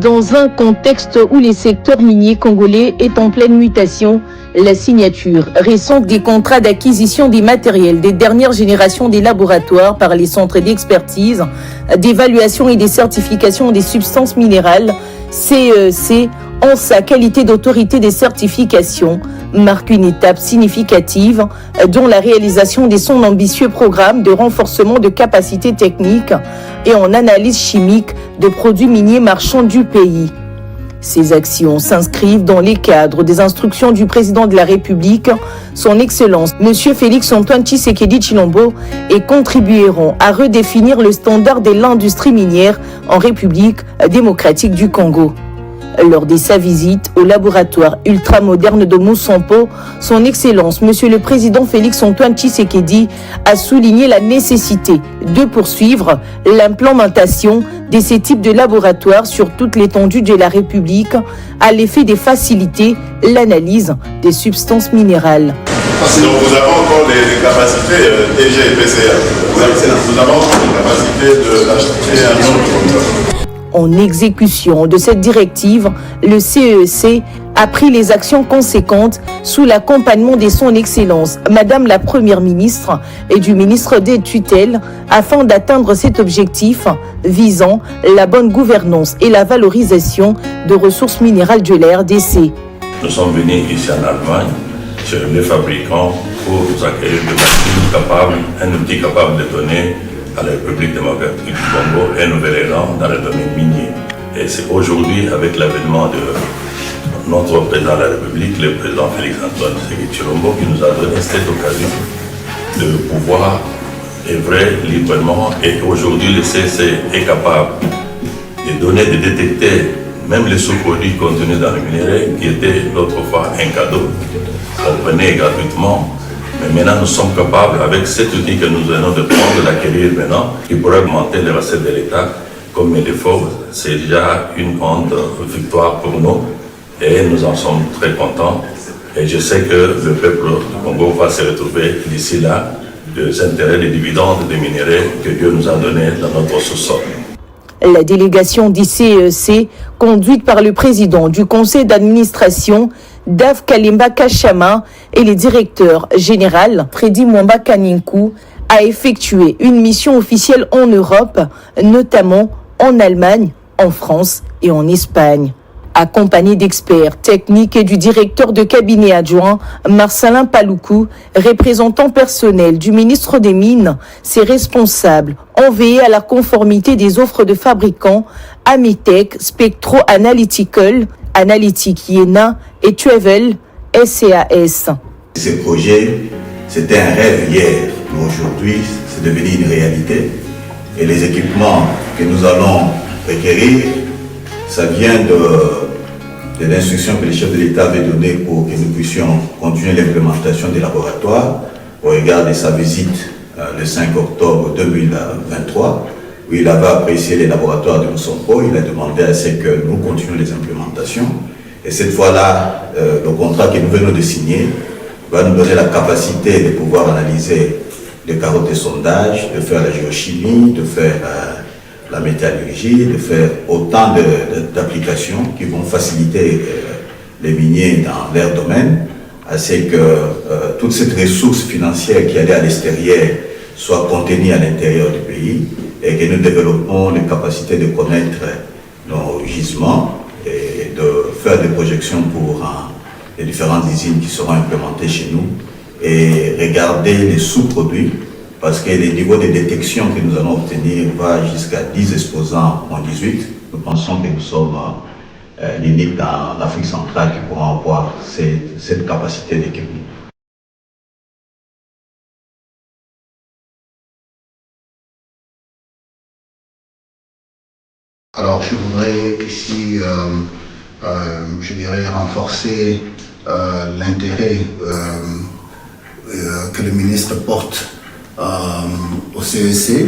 Dans un contexte où les secteurs miniers congolais est en pleine mutation, la signature récente des contrats d'acquisition des matériels des dernières générations des laboratoires par les centres d'expertise, d'évaluation et des certifications des substances minérales, CEC, en sa qualité d'autorité des certifications, marque une étape significative dont la réalisation de son ambitieux programme de renforcement de capacités techniques et en analyse chimique de produits miniers marchands du pays. Ces actions s'inscrivent dans les cadres des instructions du président de la République, son Excellence M. Félix-Antoine Tshisekedi Tshilombo, et contribueront à redéfinir le standard de l'industrie minière en République démocratique du Congo. Lors de sa visite au laboratoire ultramoderne de Moussampo, son Excellence Monsieur le Président Félix-Antoine Tshisekedi a souligné la nécessité de poursuivre l'implémentation de ces types de laboratoires sur toute l'étendue de la République à l'effet de faciliter l'analyse des substances minérales. Donc vous avez encore les capacités TG et PCA. Vous avez encore les capacités d'acheter un autre. En exécution de cette directive, le CEC a pris les actions conséquentes sous l'accompagnement de son Excellence, Madame la Première ministre et du ministre des Tutelles, afin d'atteindre cet objectif visant la bonne gouvernance et la valorisation de ressources minérales de la RDC. Nous sommes venus ici en Allemagne, chez les fabricants, pour nous accueillir de machines capables, un outil capable de donner à la République démocratique du Congo un nouvel élan dans le domaine minier. Et c'est aujourd'hui, avec l'avènement de notre président de la République, le président Félix-Antoine Tshisekedi Tshilombo, qui nous a donné cette occasion de pouvoir œuvrer librement. Et aujourd'hui, le CEC est capable de donner, de détecter même les sous-produits contenus dans le minerai, qui étaient autrefois un cadeau, qu'on prenait gratuitement. Mais maintenant, nous sommes capables, avec cet outil que nous venons de prendre, de l'acquérir maintenant, qui pourrait augmenter les recettes de l'État comme il le faut. C'est déjà une grande victoire pour nous et nous en sommes très contents. Et je sais que le peuple du Congo va se retrouver d'ici là des intérêts, des dividendes, des minéraux que Dieu nous a donnés dans notre sous-sol. La délégation du CEC, conduite par le président du conseil d'administration, Dave Kalimba Kachama, et le directeur général, Freddy Mwamba Kaninku, a effectué une mission officielle en Europe, notamment en Allemagne, en France et en Espagne. Accompagné d'experts techniques et du directeur de cabinet adjoint, Marcelin Paloukou, représentant personnel du ministre des Mines, ses responsables ont veillé à la conformité des offres de fabricants Amitech, Spectro Analytical, Analytic Yena et Travel SAS. Ce projet, c'était un rêve hier, mais aujourd'hui, c'est devenu une réalité. Et les équipements que nous allons requérir, ça vient de l'instruction que le chef de l'État avait donnée pour que nous puissions continuer l'implémentation des laboratoires au regard de sa visite le 5 octobre 2023, où il avait apprécié les laboratoires de Moussampo. Il a demandé à ce que nous continuions les implémentations. Et cette fois-là, le contrat que nous venons de signer va nous donner la capacité de pouvoir analyser les carottes de sondage, de faire la géochimie, de faire la métallurgie, de faire autant d'applications qui vont faciliter les miniers dans leur domaine, à ce que toute cette ressource financière qui allait à l'extérieur soit contenue à l'intérieur du pays et que nous développons les capacités de connaître nos gisements et de faire des projections pour les différentes usines qui seront implémentées chez nous et regarder les sous-produits, parce que les niveaux de détection que nous allons obtenir va jusqu'à 10 exposants en 18. Nous pensons que nous sommes l'unique dans l'Afrique centrale qui pourra avoir cette capacité d'équipement. Alors je voudrais ici, je dirais, renforcer l'intérêt que le ministre porte au CEC,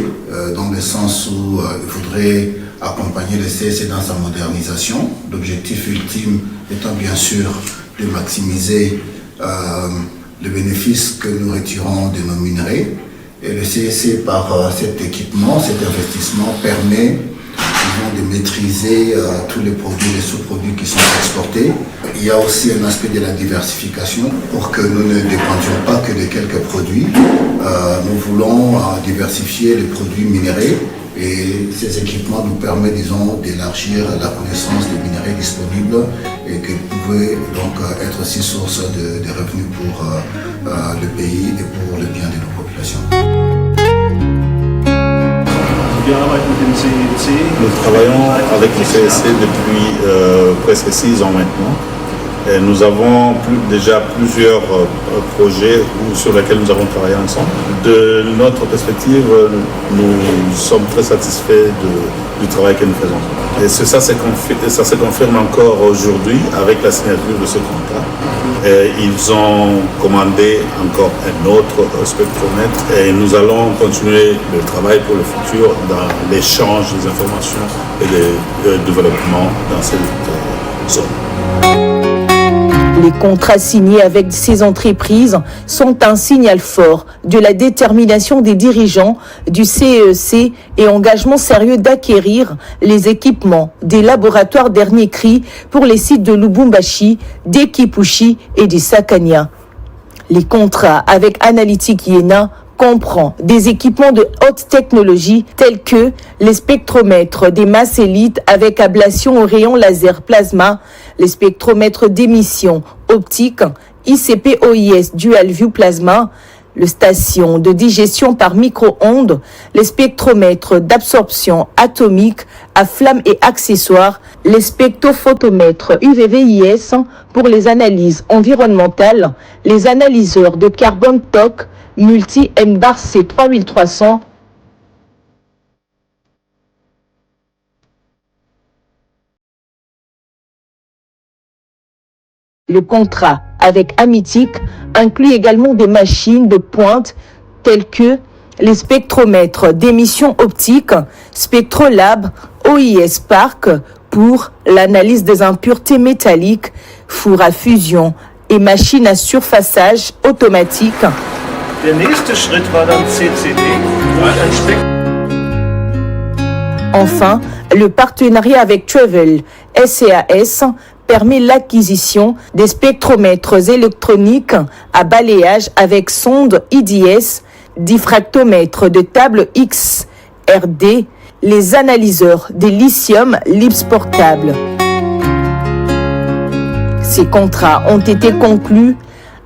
dans le sens où il faudrait accompagner le CEC dans sa modernisation. L'objectif ultime étant bien sûr de maximiser le bénéfice que nous retirons de nos minerais. Et le CEC, par cet équipement, cet investissement, permet de maîtriser tous les produits, les sous-produits qui sont exportés. Il y a aussi un aspect de la diversification pour que nous ne dépendions pas que de quelques produits. Nous voulons diversifier les produits minéraux et ces équipements nous permettent, disons, d'élargir la connaissance des minéraux disponibles et qui pouvaient donc être aussi source de revenus pour le pays et pour le bien de nos populations. Nous travaillons avec le CEC depuis presque 6 ans maintenant. Et nous avons déjà plusieurs projets sur lesquels nous avons travaillé ensemble. De notre perspective, nous sommes très satisfaits du travail que nous faisons. Et ça se confirme encore aujourd'hui avec la signature de ce contrat. Et ils ont commandé encore un autre spectromètre et nous allons continuer le travail pour le futur dans l'échange des informations et le développement dans cette zone. Les contrats signés avec ces entreprises sont un signal fort de la détermination des dirigeants du CEC et engagement sérieux d'acquérir les équipements des laboratoires dernier cri pour les sites de Lubumbashi, d'Ekipushi et de Sakania. Les contrats avec Analytic Yena comprend des équipements de haute technologie tels que les spectromètres des masses élites avec ablation au rayon laser plasma, les spectromètres d'émission optique ICP-OIS Dual View Plasma, les stations de digestion par micro-ondes, les spectromètres d'absorption atomique à flamme et accessoires, les spectrophotomètres UVVIS pour les analyses environnementales, les analyseurs de carbone TOC multi-M-bar C3300, le contrat avec Amitic inclut également des machines de pointe telles que les spectromètres d'émission optique, Spectrolab, OIS Park pour l'analyse des impuretés métalliques, four à fusion et machines à surfaçage automatique. Der nächste Schritt war dann CCD, wo ein Enfin, le partenariat avec Travel SAS permet l'acquisition des spectromètres électroniques à balayage avec sonde IDS, diffractomètres de table XRD, les analyseurs des lithium LIPS portables. Ces contrats ont été conclus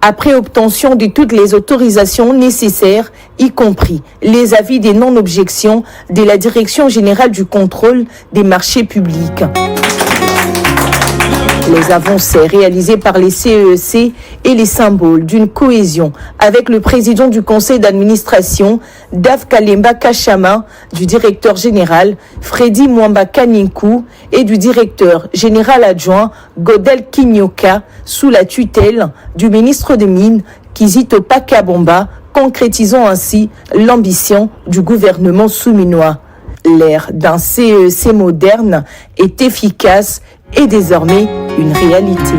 après obtention de toutes les autorisations nécessaires, y compris les avis des non-objections de la Direction générale du contrôle des marchés publics. Les avancées réalisées par les CEC et les symboles d'une cohésion avec le président du conseil d'administration, Dave Kalemba Kachama, du directeur général, Freddy Mwamba Kaninku, et du directeur général adjoint, Godel Kinyoka, sous la tutelle du ministre des Mines, Kizito Pakabomba, concrétisant ainsi l'ambition du gouvernement souminois. L'ère d'un CEC moderne est efficace et désormais une réalité.